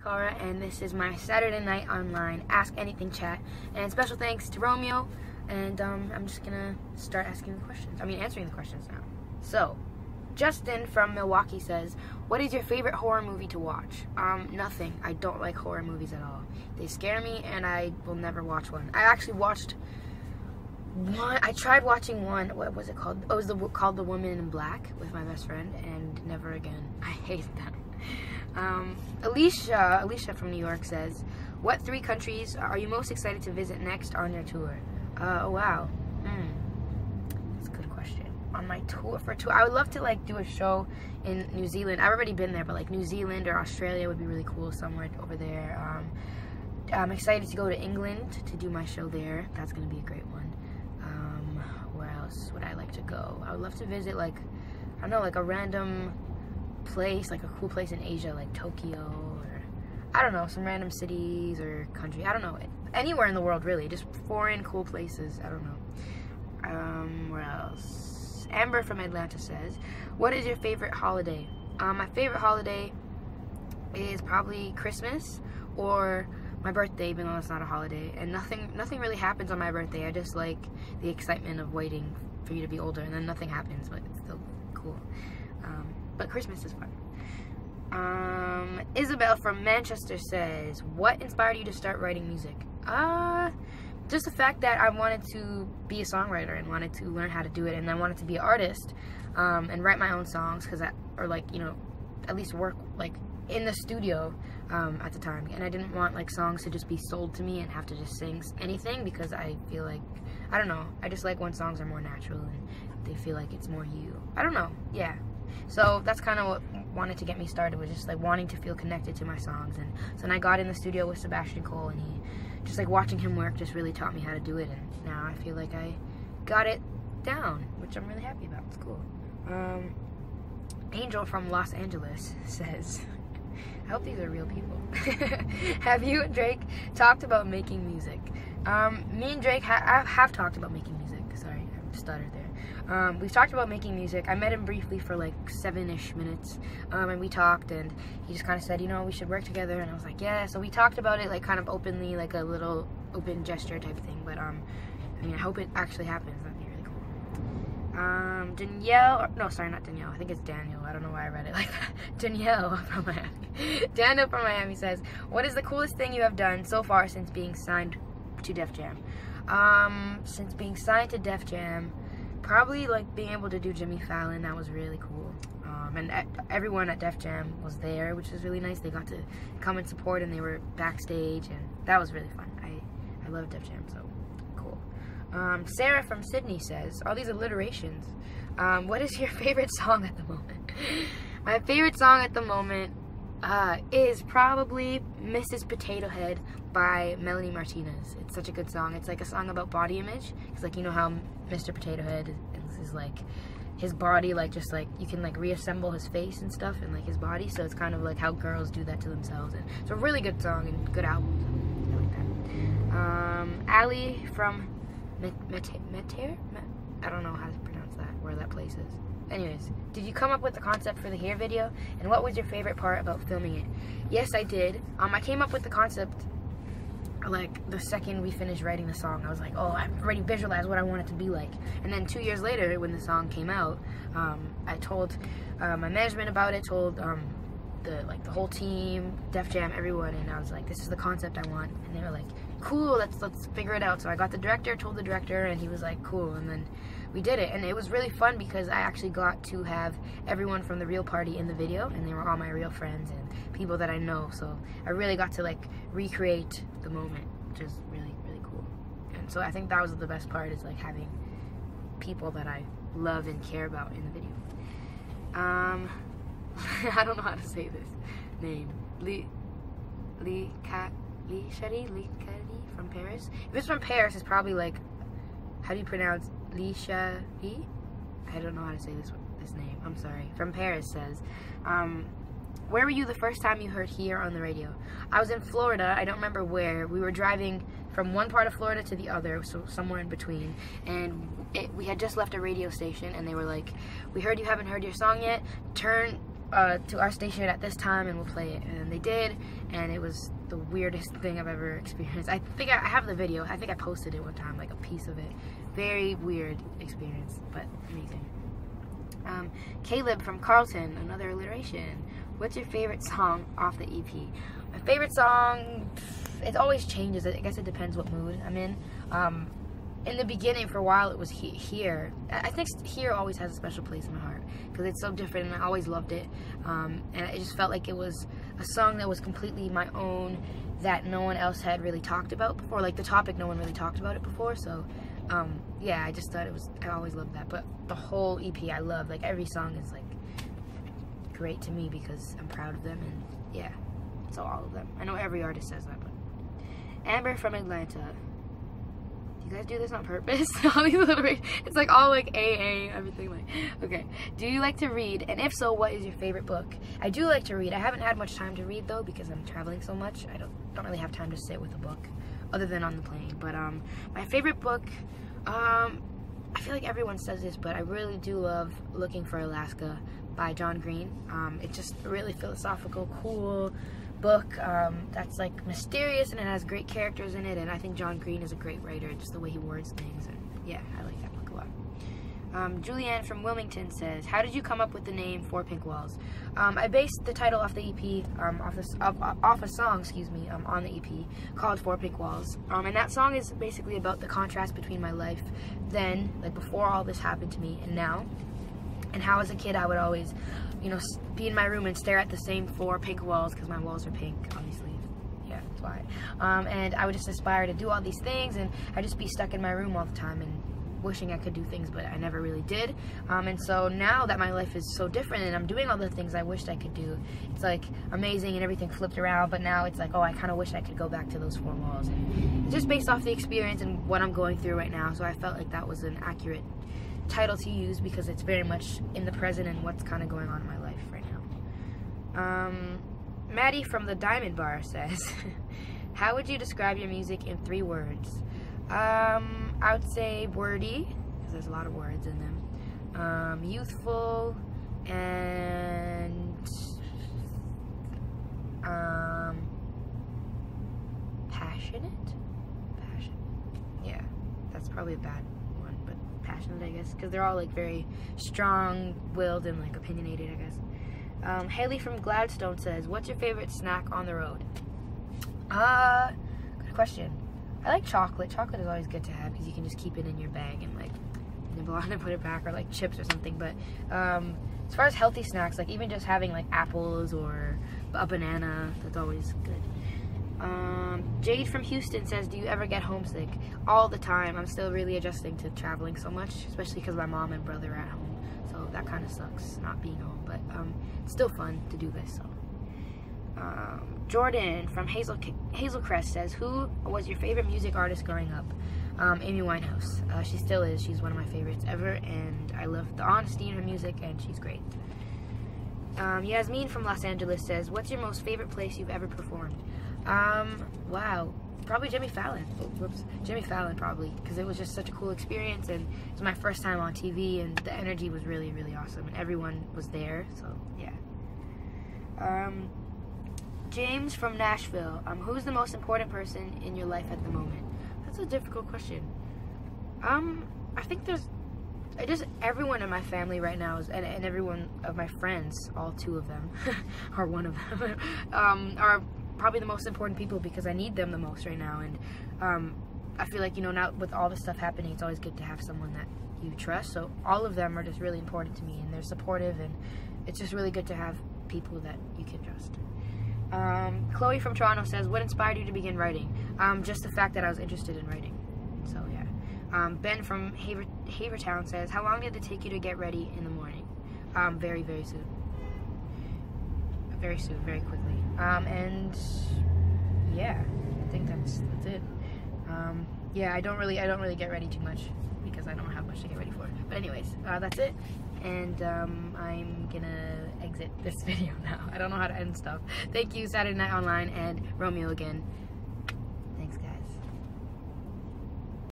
Cara, and this is my Saturday night online Ask Anything chat. And special thanks to Romeo, and I'm just gonna start answering the questions now. So, Justin from Milwaukee says, what is your favorite horror movie to watch? Nothing. I don't like horror movies at all. They scare me, and I will never watch one. I actually watched one. I tried watching one. What was it called? Oh, it was called The Woman in Black with my best friend, and never again. I hate that. Alicia from New York says, what 3 countries are you most excited to visit next on your tour? Oh wow. That's a good question. On my tour, I would love to like do a show in New Zealand. I've already been there, but like New Zealand or Australia would be really cool, somewhere over there. I'm excited to go to England to do my show there. That's gonna be a great one. Where else would I like to go? I would love to visit, like, I don't know, like a random place, like a cool place in Asia, like Tokyo, or I don't know, some random cities or country. I don't know, anywhere in the world really, just foreign cool places. I don't know. Where else? Amber from Atlanta says, what is your favorite holiday? My favorite holiday is probably Christmas or my birthday, even though it's not a holiday. And nothing really happens on my birthday. I just like the excitement of waiting for you to be older, and then nothing happens, but it's still cool. But Christmas is fun. Isabel from Manchester says, what inspired you to start writing music? Just the fact that I wanted to be a songwriter and wanted to learn how to do it, and I wanted to be an artist, and write my own songs, or like, you know, at least work like in the studio at the time. And I didn't want like songs to just be sold to me and have to just sing anything, because I feel like, I don't know, I just like when songs are more natural and they feel like it's more you. I don't know, yeah. So that's kind of what wanted to get me started, was just like wanting to feel connected to my songs. And so then I got in the studio with Sebastian Cole, and he just like watching him work just really taught me how to do it, and now I feel like I got it down, which I'm really happy about. It's cool. Angel from Los Angeles says, I hope these are real people. Have you and Drake talked about making music? Me and Drake have talked about making music. Sorry, I stuttered there. We've talked about making music. I met him briefly for like 7-ish minutes, and we talked, and he just kind of said, you know, we should work together, and I was like, yeah. So we talked about it like kind of openly, like a little open gesture type thing, but I mean, I hope it actually happens. That'd be really cool. Danielle, no, sorry, not Danielle, I think it's Daniel. I don't know why I read it like that. Danielle from Miami. Daniel from Miami says, what is the coolest thing you have done so far since being signed to Def Jam? Since being signed to Def Jam, probably like being able to do Jimmy Fallon. That was really cool. And everyone at Def Jam was there, which was really nice. They got to come and support, and they were backstage, and that was really fun. I love Def Jam, so cool. Sarah from Sydney says, all these alliterations. What is your favorite song at the moment? My favorite song at the moment is probably Mrs. Potato Head by Melanie Martinez. It's such a good song. It's like a song about body image. It's like, you know how Mr. Potato Head is like, his body, like, just like, you can like reassemble his face and stuff, and like his body, so it's kind of like how girls do that to themselves. And it's a really good song and good album, so I like that. Ali from Meter? I don't know how to pronounce that, where that place is. Anyways, did you come up with the concept for the hair video? And what was your favorite part about filming it? Yes, I did. I came up with the concept like the second we finished writing the song. I was like, oh, I've already visualized what I want it to be like. And then 2 years later, when the song came out, I told my management about it, told the whole team, Def Jam, everyone, and I was like, this is the concept I want. And they were like, cool, let's figure it out. So I got the director, told the director, and he was like, cool. And then we did it, and it was really fun because I actually got to have everyone from the real party in the video, and they were all my real friends and people that I know. So I really got to like recreate the moment, which is really, really cool. And so I think that was the best part, is like having people that I love and care about in the video. I don't know how to say this name. Lee Shadi from Paris. If it's from Paris, it's probably like, how do you pronounce Lee Shadi? I don't know how to say this name. I'm sorry. From Paris says, where were you the first time you heard Here on the radio? I was in Florida. I don't remember where. We were driving from one part of Florida to the other, so somewhere in between, and we had just left a radio station, and they were like, we heard you haven't heard your song yet. Turn to our station at this time and we'll play it. And they did, and it was the weirdest thing I've ever experienced. I think I have the video. I think I posted it one time, like a piece of it. Very weird experience, but amazing. Caleb from Carlton, another alliteration. What's your favorite song off the EP? My favorite song, it always changes. I guess it depends what mood I'm in. In the beginning, for a while, it was Here. I think Here always has a special place in my heart because it's so different, and I always loved it. And it just felt like it was a song that was completely my own, that no one else had really talked about before. Like the topic, no one really talked about it before. So, yeah, I just thought it was. I always loved that. But the whole EP, I love. Like every song is like great to me because I'm proud of them, and yeah, so all of them. I know every artist says that, but Amber from Atlanta. You guys do this on purpose? All these alliterations. It's like all like AA, everything like. Okay. Do you like to read? And if so, what is your favorite book? I do like to read. I haven't had much time to read though because I'm traveling so much. I don't really have time to sit with a book, other than on the plane. But my favorite book, I feel like everyone says this, but I really do love Looking for Alaska by John Green. It's just a really philosophical, cool book that's like mysterious, and it has great characters in it, and I think John Green is a great writer, just the way he words things, and yeah, I like that book a lot. Julianne from Wilmington says, how did you come up with the name Four Pink Walls? I based the title off the EP, off a song, excuse me, on the EP called Four Pink Walls, and that song is basically about the contrast between my life then, like before all this happened to me, and now, and how as a kid I would always, you know, be in my room and stare at the same four pink walls, because my walls are pink, obviously. Yeah, that's why. And I would just aspire to do all these things, and I'd just be stuck in my room all the time and wishing I could do things, but I never really did. And so now that my life is so different and I'm doing all the things I wished I could do, it's like amazing and everything flipped around, but now it's like, oh, I kind of wish I could go back to those four walls. And it's just based off the experience and what I'm going through right now, so I felt like that was an accurate title to use because it's very much in the present and what's kind of going on in my life right now. Maddie from the Diamond Bar says, how would you describe your music in 3 words? I would say wordy, because there's a lot of words in them, youthful, and passionate? Yeah, that's probably a bad one, but passionate, I guess, because they're all like very strong-willed and like opinionated, I guess. Haley from Gladstone says, what's your favorite snack on the road? Good question. I like chocolate. Chocolate is always good to have because you can just keep it in your bag and like nibble on and put it back, or like chips or something. But as far as healthy snacks, like even just having like apples or a banana, that's always good. Jade from Houston says, do you ever get homesick? All the time. I'm still really adjusting to traveling so much, especially because my mom and brother are at home. So that kind of sucks, not being home. But it's still fun to do this. So. Jordan from Hazelcrest says, who was your favorite music artist growing up? Amy Winehouse. She still is. She's one of my favorites ever, and I love the honesty in her music, and she's great. Yasmin from Los Angeles says, what's your most favorite place you've ever performed? Wow. Probably Jimmy Fallon. Oh, whoops. Jimmy Fallon, probably, because it was just such a cool experience, and it was my first time on TV, and the energy was really, really awesome, and everyone was there, so, yeah. James from Nashville. Who's the most important person in your life at the moment? That's a difficult question. I think there's just everyone in my family right now is, and everyone of my friends, all 2 of them, or one of them, are probably the most important people because I need them the most right now. And I feel like, you know, now with all this stuff happening, it's always good to have someone that you trust. So all of them are just really important to me, and they're supportive, and it's just really good to have people that you can trust. Chloe from Toronto says, what inspired you to begin writing? Just the fact that I was interested in writing. So, yeah. Ben from Havertown says, how long did it take you to get ready in the morning? Very, very soon. Very soon, very quickly. And, yeah, I think that's it. Yeah, I don't really get ready too much because I don't have much to get ready for. But anyways, that's it. And I'm gonna exit this video now. I don't know how to end stuff. Thank you, Saturday Night Online and Romeo again.